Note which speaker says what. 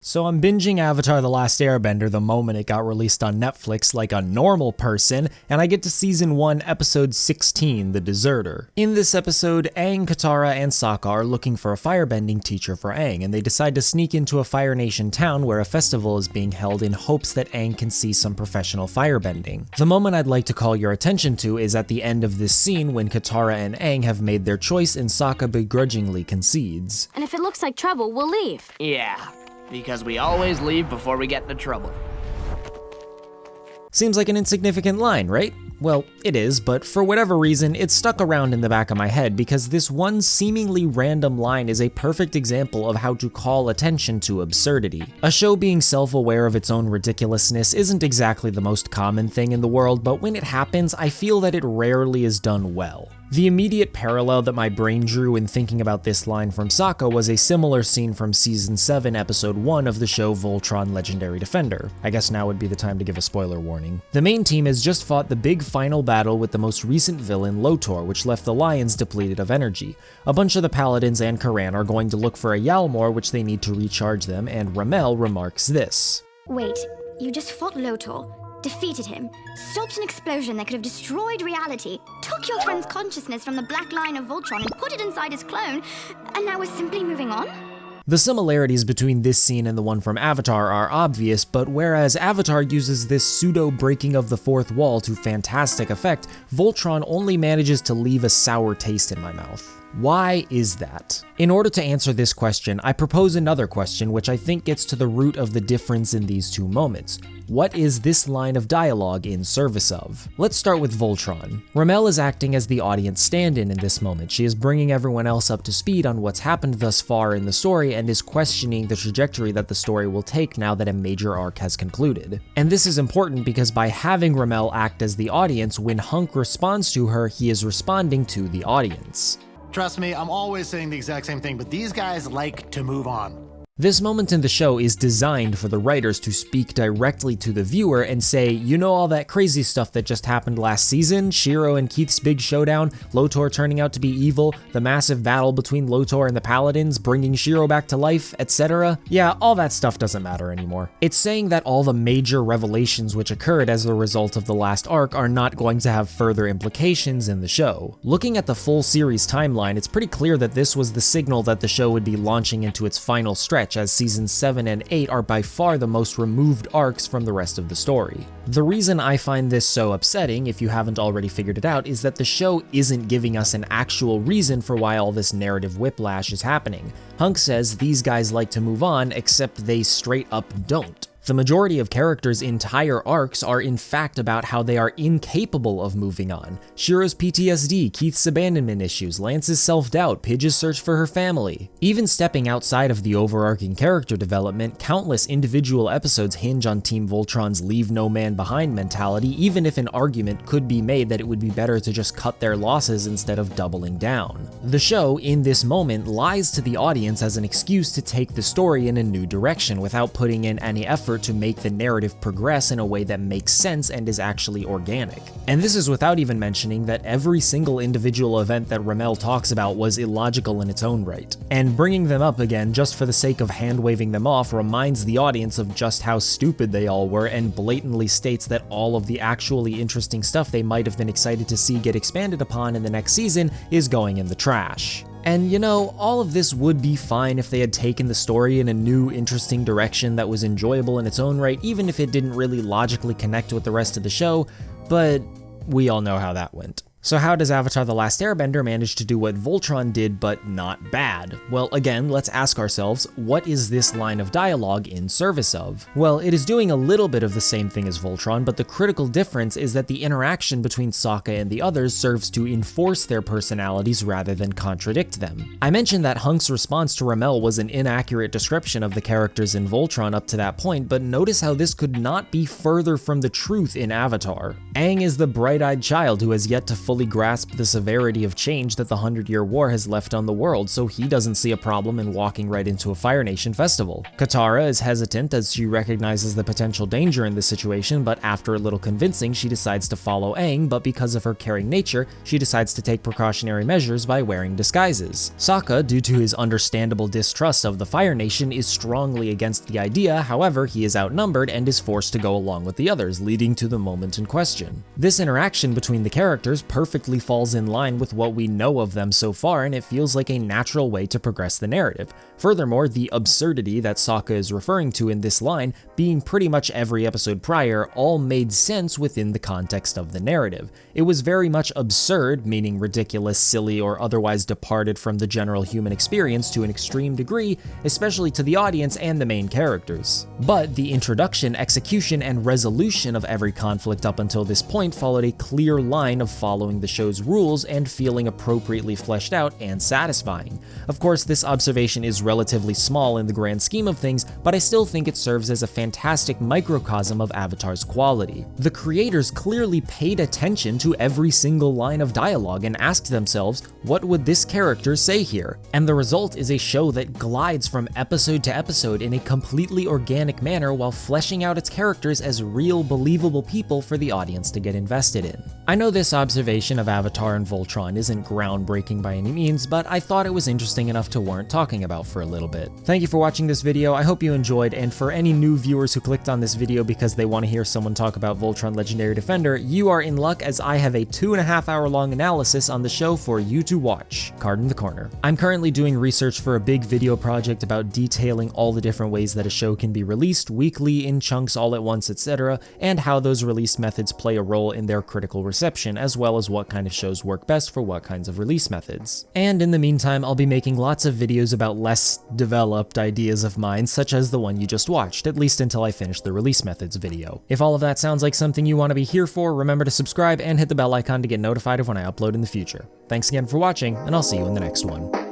Speaker 1: So I'm binging Avatar The Last Airbender the moment it got released on Netflix like a normal person, and I get to Season 1, Episode 16, The Deserter. In this episode, Aang, Katara, and Sokka are looking for a firebending teacher for Aang, and they decide to sneak into a Fire Nation town where a festival is being held in hopes that Aang can see some professional firebending. The moment I'd like to call your attention to is at the end of this scene when Katara and Aang have made their choice and Sokka begrudgingly concedes.
Speaker 2: And if it looks like trouble, we'll leave.
Speaker 3: Yeah. Because we always leave before we get into trouble.
Speaker 1: Seems like an insignificant line, right? Well, it is, but for whatever reason, it's stuck around in the back of my head because this one seemingly random line is a perfect example of how to call attention to absurdity. A show being self-aware of its own ridiculousness isn't exactly the most common thing in the world, but when it happens, I feel that it rarely is done well. The immediate parallel that my brain drew in thinking about this line from Sokka was a similar scene from Season 7, Episode 1 of the show Voltron Legendary Defender. I guess now would be the time to give a spoiler warning. The main team has just fought the big final battle with the most recent villain, Lotor, which left the Lions depleted of energy. A bunch of the Paladins and Karan are going to look for a Yalmor, which they need to recharge them, and Ramel remarks this.
Speaker 4: Wait, you just fought Lotor, defeated him, stopped an explosion that could have destroyed reality, took your friend's consciousness from the black line of Voltron and put it inside his clone, and now we're simply moving on?
Speaker 1: The similarities between this scene and the one from Avatar are obvious, but whereas Avatar uses this pseudo-breaking of the fourth wall to fantastic effect, Voltron only manages to leave a sour taste in my mouth. Why is that? In order to answer this question, I propose another question which I think gets to the root of the difference in these two moments. What is this line of dialogue in service of? Let's start with Voltron. Ramel is acting as the audience stand-in this moment. She is bringing everyone else up to speed on what's happened thus far in the story and is questioning the trajectory that the story will take now that a major arc has concluded. And this is important because by having Ramel act as the audience, when Hunk responds to her, he is responding to the audience.
Speaker 5: Trust me, I'm always saying the exact same thing, but these guys like to move on.
Speaker 1: This moment in the show is designed for the writers to speak directly to the viewer and say, you know all that crazy stuff that just happened last season? Shiro and Keith's big showdown, Lotor turning out to be evil, the massive battle between Lotor and the Paladins, bringing Shiro back to life, etc. Yeah, all that stuff doesn't matter anymore. It's saying that all the major revelations which occurred as a result of the last arc are not going to have further implications in the show. Looking at the full series timeline, it's pretty clear that this was the signal that the show would be launching into its final stretch, as Seasons 7 and 8 are by far the most removed arcs from the rest of the story. The reason I find this so upsetting, if you haven't already figured it out, is that the show isn't giving us an actual reason for why all this narrative whiplash is happening. Hunk says these guys like to move on, except they straight up don't. The majority of characters' entire arcs are in fact about how they are incapable of moving on. Shiro's PTSD, Keith's abandonment issues, Lance's self-doubt, Pidge's search for her family. Even stepping outside of the overarching character development, countless individual episodes hinge on Team Voltron's leave no man behind mentality, even if an argument could be made that it would be better to just cut their losses instead of doubling down. The show, in this moment, lies to the audience as an excuse to take the story in a new direction without putting in any effort to make the narrative progress in a way that makes sense and is actually organic. And this is without even mentioning that every single individual event that Ramel talks about was illogical in its own right. And bringing them up again just for the sake of hand-waving them off reminds the audience of just how stupid they all were and blatantly states that all of the actually interesting stuff they might have been excited to see get expanded upon in the next season is going in the trash. And you know, all of this would be fine if they had taken the story in a new, interesting direction that was enjoyable in its own right, even if it didn't really logically connect with the rest of the show, but we all know how that went. So how does Avatar The Last Airbender manage to do what Voltron did but not bad? Well, again, let's ask ourselves, what is this line of dialogue in service of? Well, it is doing a little bit of the same thing as Voltron, but the critical difference is that the interaction between Sokka and the others serves to enforce their personalities rather than contradict them. I mentioned that Hunk's response to Ramel was an inaccurate description of the characters in Voltron up to that point, but notice how this could not be further from the truth in Avatar. Aang is the bright-eyed child who has yet to fully grasp the severity of change that the 100-Year War has left on the world, so he doesn't see a problem in walking right into a Fire Nation festival. Katara is hesitant as she recognizes the potential danger in this situation, but after a little convincing, she decides to follow Aang, but because of her caring nature, she decides to take precautionary measures by wearing disguises. Sokka, due to his understandable distrust of the Fire Nation, is strongly against the idea, however, he is outnumbered and is forced to go along with the others, leading to the moment in question. This interaction between the characters perfectly falls in line with what we know of them so far, and it feels like a natural way to progress the narrative. Furthermore, the absurdity that Sokka is referring to in this line, being pretty much every episode prior, all made sense within the context of the narrative. It was very much absurd, meaning ridiculous, silly, or otherwise departed from the general human experience to an extreme degree, especially to the audience and the main characters. But the introduction, execution, and resolution of every conflict up until this point followed a clear line of following the show's rules and feeling appropriately fleshed out and satisfying. Of course, this observation is relatively small in the grand scheme of things, but I still think it serves as a fantastic microcosm of Avatar's quality. The creators clearly paid attention to every single line of dialogue and asked themselves, what would this character say here? And the result is a show that glides from episode to episode in a completely organic manner while fleshing out its characters as real, believable people for the audience to get invested in. I know this observation of Avatar and Voltron isn't groundbreaking by any means, but I thought it was interesting enough to warrant talking about for a little bit. Thank you for watching this video, I hope you enjoyed, and for any new viewers who clicked on this video because they want to hear someone talk about Voltron Legendary Defender, you are in luck as I have a 2.5-hour long analysis on the show for you to watch. Card in the corner. I'm currently doing research for a big video project about detailing all the different ways that a show can be released weekly, in chunks, all at once, etc., and how those release methods play a role in their critical reception, as well as what kind of shows work best for what kinds of release methods. And in the meantime, I'll be making lots of videos about less developed ideas of mine, such as the one you just watched, at least until I finish the release methods video. If all of that sounds like something you want to be here for, remember to subscribe and hit the bell icon to get notified of when I upload in the future. Thanks again for watching, and I'll see you in the next one.